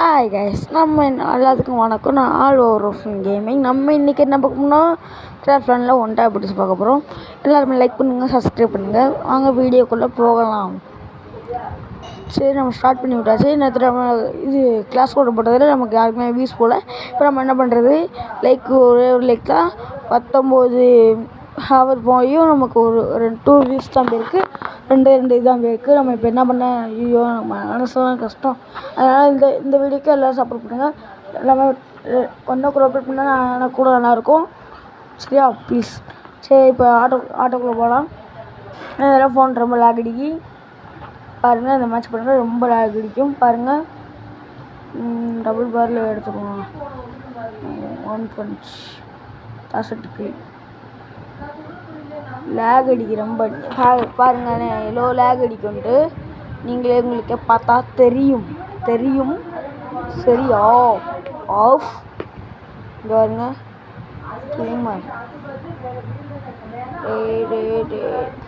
Hi guys, எல்லாத்துக்கும் வணக்கம். நான் ஆல் ஓவர் கேமிங். நம்ம இன்றைக்கி என்ன பார்க்கணும்னா கிராஃப்ட் ஃப்ரெண்டில் ஒன் டைப் பிடிச்சி பார்க்க போகிறோம். எல்லாருமே லைக் பண்ணுங்கள், சப்ஸ்கிரைப் பண்ணுங்கள். வாங்க வீடியோக்குள்ளே போகலாம். சரி, நம்ம ஸ்டார்ட் பண்ணி விட்டாச்சு. நேற்று நம்ம இது கிளாஸ் கோட் போட்டதில் நமக்கு யாருக்குமே வியூஸ் போல். இப்போ நம்ம என்ன பண்ணுறது, ஒரே ஒரு லைக் தான் 19 ஹவர் போயும் நமக்கு ஒரு 2 வியூஸ் தான் போயிருக்கு, ரெண்டு இதுதான் போயிருக்கு. நம்ம இப்போ என்ன பண்ண, ஐயோ நம்ம மனசுலாம் கஷ்டம். அதனால் இந்த வீடியோக்கு எல்லோரும் சப்போர்ட் பண்ணுங்கள். எல்லாமே கொஞ்சம் க்ரோப்பேட் பண்ணால் எனக்கு கூட நல்லாயிருக்கும். சரியா, ப்ளீஸ். சரி, இப்போ ஆட்டோக்குள்ளே போகலாம். இதெல்லாம் ஃபோன் ரொம்ப லேக் அடிக்கி பாருங்கள். இந்த மேட்ச் பண்ணுங்கள், ரொம்ப லேக் அடிக்கும் பாருங்கள். டபுள் பாரில் எடுத்துக்கணும். 1 பஞ்ச் தாசட்டுக்கு லேக் அடிக்கு ரொம்ப பாருங்க. எவ்வளோ லேக் அடிக்கும்ட்டு நீங்களே உங்களுக்கே பார்த்தா தெரியும். சரியா, ஆஃப் பாருங்க.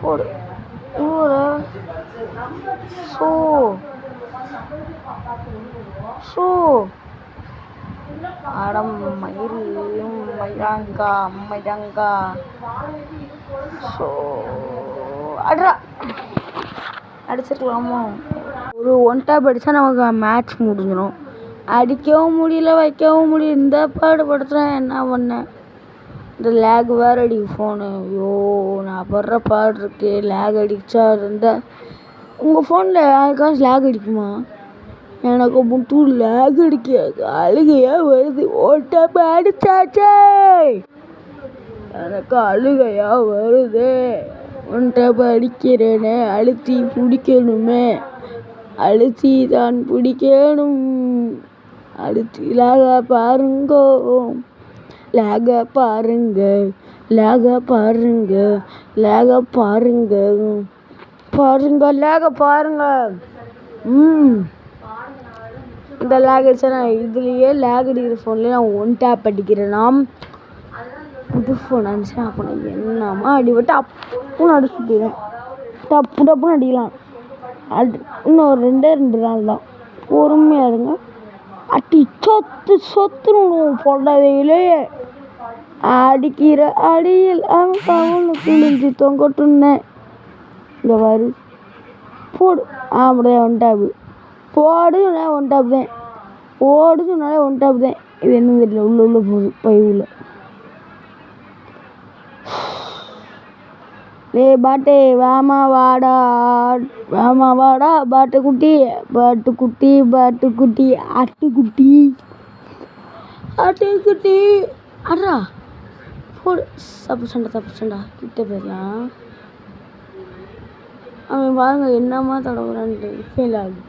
போடு ஸோ அடம் மயிராங்கா ஸோ அடிச்சிருக்கலாமோ. ஒரு ஒன் டாப் அடித்தா நமக்கு மேட்ச் முடிஞ்சிடும். அடிக்கவும் முடியல, வைக்கவும் முடியல. இந்த பாடுபடுத்துகிறேன், என்ன பண்ணேன். இந்த லேக் வேறு அடிக்கும் ஃபோனு. ஐயோ, நான் படுற பாடு இருக்கு. லேக் அடிச்சா இருந்தால் உங்கள் ஃபோனில் யாருக்காச்சும் லேக் அடிக்குமா? எனக்கு மட்டும் லேக் அடிக்க அழுகையாக வருது. ஓட்டாப்ப அடிச்சாச்சே, எனக்கு அழுகையாக வருது. ஒன்றாப்ப அடிக்கிறேனே, அழுத்தி பிடிக்கணுமே, அழுத்தி தான் பிடிக்கணும். அழுத்தி லேக பாருங்க, இந்த லேக் அடிச்சா நான் இதுலேயே லேக் அடிக்கிற ஃபோன்லேயே நான் ஒன் டேப் அடிக்கிறேன்னா, புது ஃபோன் அடிச்சேன். அப்போ நான் என்னம்மா அடிபட்டு அப்புன்னு அடிச்சு போயிடுவேன். டப்புன்னு அடிக்கலாம். இன்னும் ஒரு 2 நாள் தான், பொறுமையாக இருங்க. அடி சொத்துணும் பொடவையிலேயே அடிக்கிற அடியில் அவன் குளிஞ்சு தொங்கட்டுன்னேன். இங்கே பாரு, போடு. அப்படியே ஒன் டாப்பு போடுனாலே ஒன் டாப் தான். இது என்ன தெரியல, உள்ள போகுது பைவில். பாட்டே வாமா வாடா பாட்டுக்குட்டி ஆட்டுக்குட்டி அட்ரா போடு. தப்பு சண்டா கிட்ட போயிடலாம். அவன் பாருங்க என்னம்மா தடவுறான்ட்டு ஃபெயில் ஆகுது.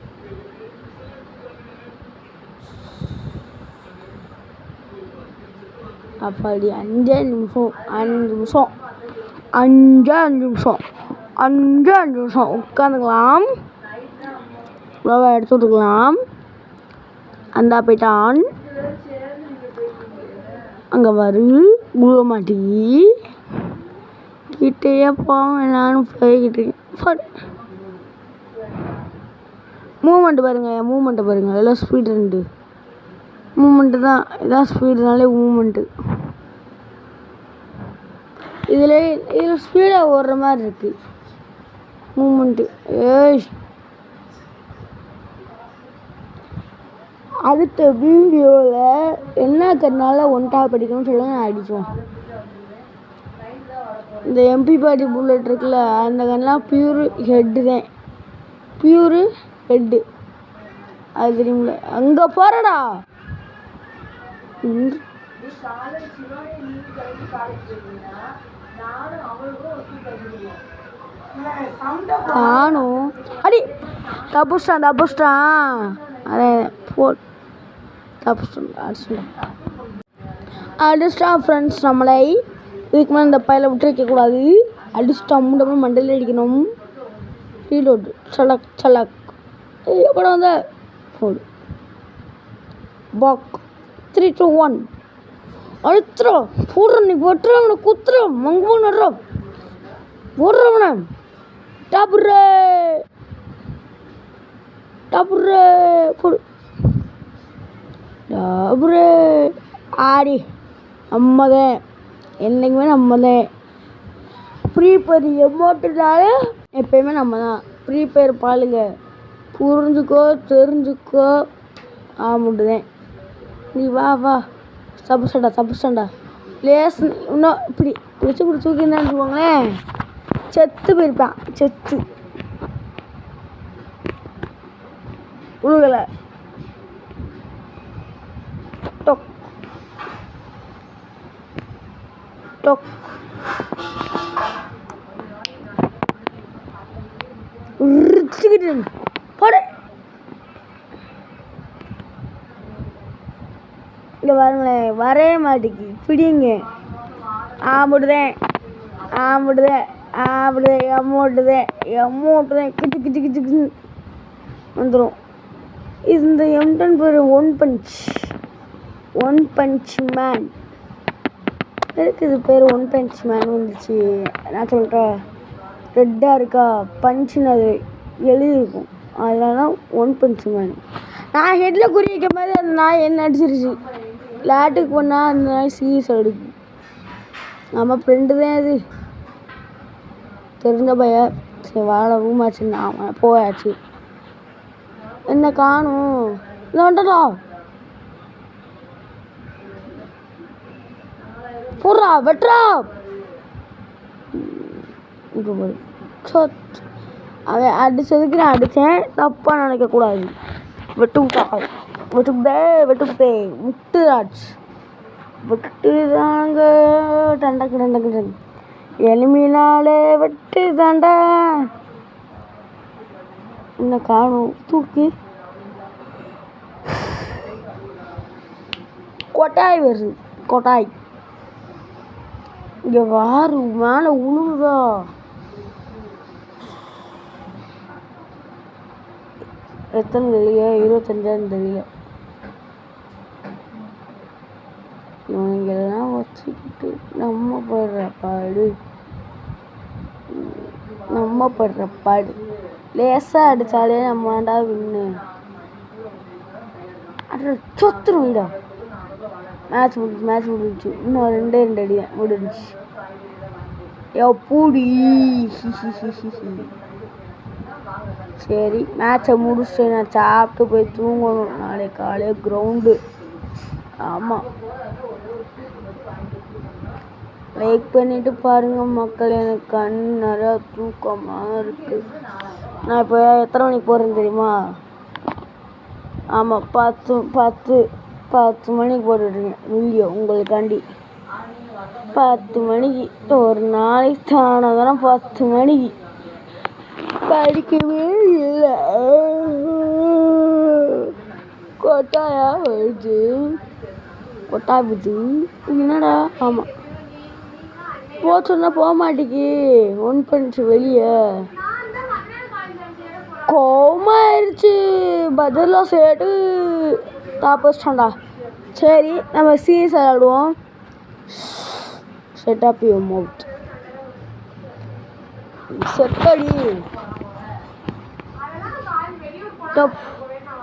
அப்படி 5 நிமிஷம் உட்காந்துக்கலாம். எடுத்து விட்டுக்கலாம். அந்த போயிட்டான். அங்கே வரு முழுக மாட்டி கிட்டேயே போவேன். நானும் போய்கிட்டு இருக்கேன். மூமெண்ட்டு பாருங்கள். எல்லாம் ஸ்பீடு 2 மூமெண்ட்டு தான். இதான் ஸ்பீடுனாலே மூமெண்ட்டு. இதில் ஸ்பீடாக ஓடுற மாதிரி இருக்குது மூமெண்ட்டு. அடுத்த வீடியோவில் என்ன கண்ணால் ஒன் டாப் அடிக்கணும்னு சொல்லுங்க, நான் அடித்தோம். இந்த MP பாடி புல்லட் இருக்குல்ல, அந்த கண்ணெலாம் பியூரு ஹெட்டு அது தெரியுமில்ல. அங்கே போகிறடா. நானும் அடி தப்புச்சிட்டான். அதே போ அடிச்சிட்டான் ஃப்ரெண்ட்ஸ். நம்மளை இதுக்கு மேலே இந்த பையில விட்டு வைக்கக்கூடாது. அடிச்சுட்டா மூட்டை மண்டையில் அடிக்கணும். ரீலோடு சலக் எப்பட வந்த போடு. பாக் 3 2 1 அழுத்துறோம். போடுறோம், நீ போட்டுறோம், அவனை குத்துறோம், மங்கு நடுறோம், போடுறவன டாப்புறே போடு. அப்புறம் ஆடி நம்ம தான் என்றைக்குமே நம்ம தான். ஃப்ரீ ஃபயர் எமௌண்ட்டுனால எப்பயுமே நம்ம தான். ஃப்ரீ ஃபயர் பாருங்க, புரிஞ்சுக்கோ தெரிஞ்சுக்கோ. ஆமாட்டுதேன். நீ வா வா தப்புச்சண்டா லேஸ் இன்னும் இப்படி பிடிச்சி தூக்கின்னு வச்சுக்கோங்களேன், செத்து போயிருப்பான். செத்து உழுகலை. டொக் டொக் போட. இங்கே பாருங்களேன், வரவே மாட்டேங்கி பிடிங்க. ஆம்பிடுதேன் எம்மோட்டுதேன் கிச்சு கிச்சு கிச்சு கிச்சு வந்துடும். இந்த எம்டன் பேர் ஒன் பஞ்ச் மேன். எதுக்கு இது பேர் ஒன் பஞ்ச் மேன் வந்துச்சு? நான் சொல்கிறேன், ரெட்டாக இருக்கா பஞ்சுன்னு அது எழுதியிருக்கும், அதனால தான் ஒன் பஞ்ச் மேன். நான் ஹெட்டில் குறி வைக்கும் போது அந்த நாய் என்ன அடிச்சிருச்சு. லேட்டுக்கு போனால் அந்த நாய் சீரியஸ் எடுக்கும். நம்ம ஃப்ரெண்டு தான் அது, தெரிஞ்ச பைய. சரி வாழை ரூம் ஆச்சு, நான் போயாச்சு. என்ன காணும்? இல்லை வந்துட்டா போடுறா வெட்டுறா. அவன் அடித்ததுக்கு நான் அடித்தேன், தப்பாக நினைக்கக்கூடாது. வெட்டுக்குதே முட்டுராஜ் வெட்டுதாங்க டண்டக்கு எலுமினாலே வெட்டுதாண்டா. என்ன காணும்? தூக்கி கொட்டாய் வருது. கொட்டாய் இங்கே வாரு மேலே உழுவுதா. எத்தனை தெரியல, 25 தெரியல. இவங்கெல்லாம் வச்சுக்கிட்டு நம்ம படுற பாடு லேசாக அடித்தாலே நம்ம வேண்டா வின்னு சொத்துரு வீடா. மேட்ச் முடிஞ்சிச்சு. இன்னும் 2 அடி தான் முடிஞ்சிச்சு. பூடி சரி, மேட்சை முடிச்சுட்டு நான் சாப்பிட்டு போய் தூங்கணும். நாளைக்கு காலையில் கிரவுண்டு. ஆமாம், லைக் பண்ணிவிட்டு பாருங்கள் மக்கள். எனக்கு கண் நிறையா தூக்கமாக இருக்குது. நான் இப்போ எத்தனை மணிக்கு போகிறேன்னு தெரியுமா? ஆமாம், 10 மணிக்கு போட்டுட்ருக்கேன் வீடியோ உங்களுக்காண்டி. 10 மணிக்கு ஒரு நாளைக்கு தானே 10 மணிக்கு படிக்கவே இல்லை. கொட்டாயா வருது, கொட்டாபுது என்னடா. ஆமாம், சொன்னால் போக மாட்டேங்கி. ஒன் பஞ்ச் வெளியே கோமாயிருச்சு. பதிலாக சேட்டு தாப்பஸ்டாண்டா. சரி, நம்ம சீரியஸ் விளாடுவோம். Set up your mouth. செட்டடி டப்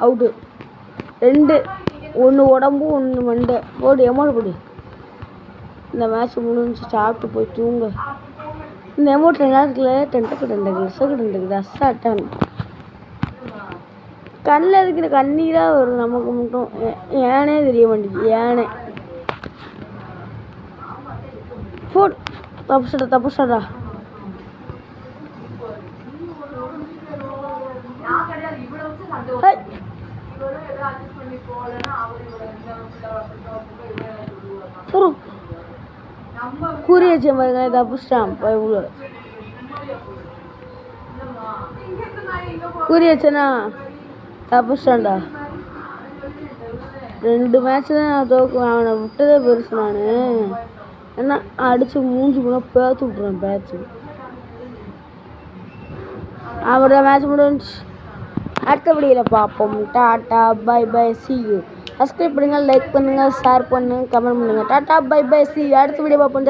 அவுட்டு. 2 1 உடம்பு 1 மண்டை போடு. எமௌண்ட் போடு. இந்த மேட்ச் முடிஞ்சு சாப்பிட்டு போய் தூங்க. இந்த எமௌண்ட் 2 நேரத்தில் டென்ட்டுக்கு அசாட்டான். கண்ணில் இருக்கிற கண்ணீராக வரும் நமக்கு மட்டும். ஏனே தெரிய மாட்டேங்குது. ஏனே போடு. தப்புச்சடா. கூறி வச்ச மாதிரி தப்புச்சிட்டான். கூறி வச்சனா தப்புச்சிட்டான்டா. 2 மேட்ச் தான் நான் தோக்குவேன். அவனை விட்டதே பெருசு. நான் ஏன்னா அடித்து மூஞ்சி போனால் பேத்து விட்ருவேன். பேச்சு அவரோட மேட்ச் முடிஞ்சு. அடுத்த வீடியோவில் பார்ப்போம். Tata bye bye see you. Subscribe பண்ணுங்கள், லைக் பண்ணுங்கள், ஷேர் பண்ணுங்கள், கமெண்ட் பண்ணுங்கள். Tata bye bye see you. அடுத்த வீடியோ பார்ப்போம்.